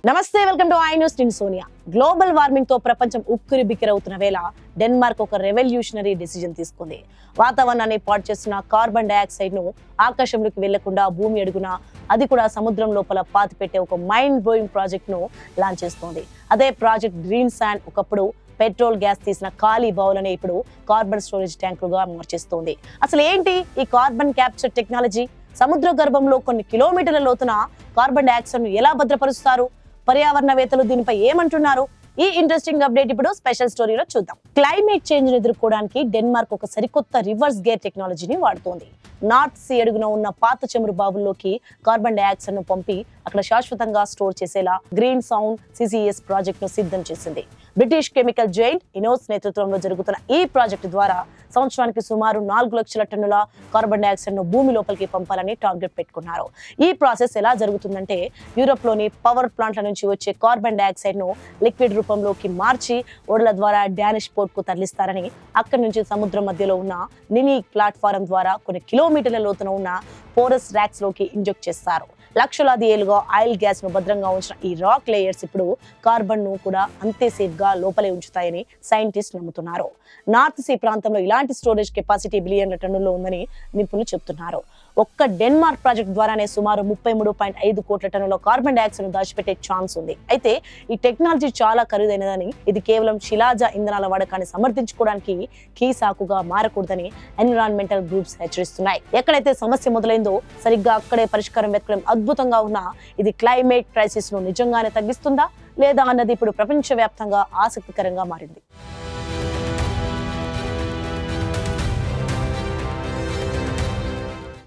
నమస్తే, welcome to I news. నేను Sonia. Global warming తో ప్రపంచం ఉక్కిరి బిక్కిరవుతున్న వేళ డెన్మార్క్ ఒక రెవల్యూషనరీ డిసిజన్ తీసుకుంది. వాతావరణాన్ని పాడు చేస్తున్న కార్బన్ డైఆక్సైడ్ ను ఆకాశంలోకి వెళ్లకుండా భూమి అడుగున, అది కూడా సముద్రం లోపల పాతి పెట్టే ఒక మైండ్ బ్లోయింగ్ ప్రాజెక్ట్ ను లాంచ్ చేస్తోంది. అదే ప్రాజెక్ట్ గ్రీన్ శాండ్. ఒకప్పుడు పెట్రోల్, గ్యాస్ తీసిన ఖాళీ బావులని ఇప్పుడు కార్బన్ స్టోరేజ్ ట్యాంకులుగా మార్చేస్తోంది. అసలు ఏంటి ఈ కార్బన్ క్యాప్చర్ టెక్నాలజీ? సముద్ర గర్భంలో కొన్ని కిలోమీటర్ల లోతున కార్బన్ డైఆక్సైడ్ ను ఎలా భద్రపరుస్తారు? పర్యావరణవేత్తలు దీనిపై ఏమంటున్నారు? ఈ ఇంట్రెస్టింగ్ అప్డేట్ ఇప్పుడు స్పెషల్ స్టోరీలో చూద్దాం. క్లైమేట్ చేంజ్ ను ఎదుర్కోవడానికి డెన్మార్క్ ఒక సరికొత్త రివర్స్ గేర్ టెక్నాలజీని వాడుతోంది. నార్త్ సీ అడుగున ఉన్న పాత చమురు బావుల్లోకి కార్బన్ డైఆక్సైడ్ ను పంపి అక్కడ శాశ్వతంగా స్టోర్ చేసేలా గ్రీన్ సౌండ్ సిసిఎస్ ప్రాజెక్ట్ ను సిద్ధం చేసింది. బ్రిటిష్ కెమికల్ జైంట్ ఇనోస్ నేతృత్వంలో జరుగుతున్న ఈ ప్రాజెక్టు ద్వారా సంవత్సరానికి సుమారు 4 లక్షల టన్నుల కార్బన్ డైఆక్సైడ్ ను భూమి లోపలికి పంపాలని టార్గెట్ పెట్టుకున్నారు. ఈ ప్రాసెస్ ఎలా జరుగుతుందంటే, యూరోప్ లోని పవర్ ప్లాంట్ల నుంచి వచ్చే కార్బన్ డైఆక్సైడ్ ను లిక్విడ్ రూపంలోకి మార్చి ఓడల ద్వారా డానిష్ పోర్ట్ కు తరలిస్తారని, అక్కడి నుంచి సముద్రం మధ్యలో ఉన్న మినీ ప్లాట్ఫారం ద్వారా కొన్ని కిలోమీటర్ల లోతున ఉన్న పోరస్ ర్యాక్స్ లోకి ఇంజెక్ట్ చేస్తారు. లక్షలాది ఏళ్లుగా ఆయిల్ గ్యాస్ ను భద్రంగా ఉంచిన ఈ రాక్ లేయర్స్ ఇప్పుడు కార్బన్ ను కూడా అంతే సేఫ్ గా లోపలే ఉంచుతాయని సైంటిస్ట్ నమ్ముతున్నారు. నార్త్ సీ ప్రాంతంలో ఇలాంటి స్టోరేజ్ కెపాసిటీ బిలియన్ల టన్నుల్లో ఉందని నిపుణులు చెబుతున్నారు. ఒక్క డెన్మార్క్ ప్రాజెక్ట్ ద్వారానే సుమారు 33.5 కోట్ల టన్నుల కార్బన్ డైఆక్సైడ్ ను దాచిపెట్టే ఛాన్స్ ఉంది. అయితే ఈ టెక్నాలజీ చాలా ఖరీదైనదని, ఇది కేవలం శిలాజ ఇంధనాల వాడకాన్ని సమర్థించుకోవడానికి కీ సాకుగా మారకూడదని ఎన్విరాన్మెంటల్ గ్రూప్స్ హెచ్చరిస్తున్నాయి. ఎక్కడైతే సమస్య మొదలైందో సరిగ్గా అక్కడే పరిష్కారం వెతకడం అద్భుతంగా ఉన్నా, ఇది క్లైమేట్ క్రైసిస్ ను నిజంగానే తగ్గిస్తుందా లేదా అన్నది ఇప్పుడు ప్రపంచవ్యాప్తంగా ఆసక్తికరంగా మారింది.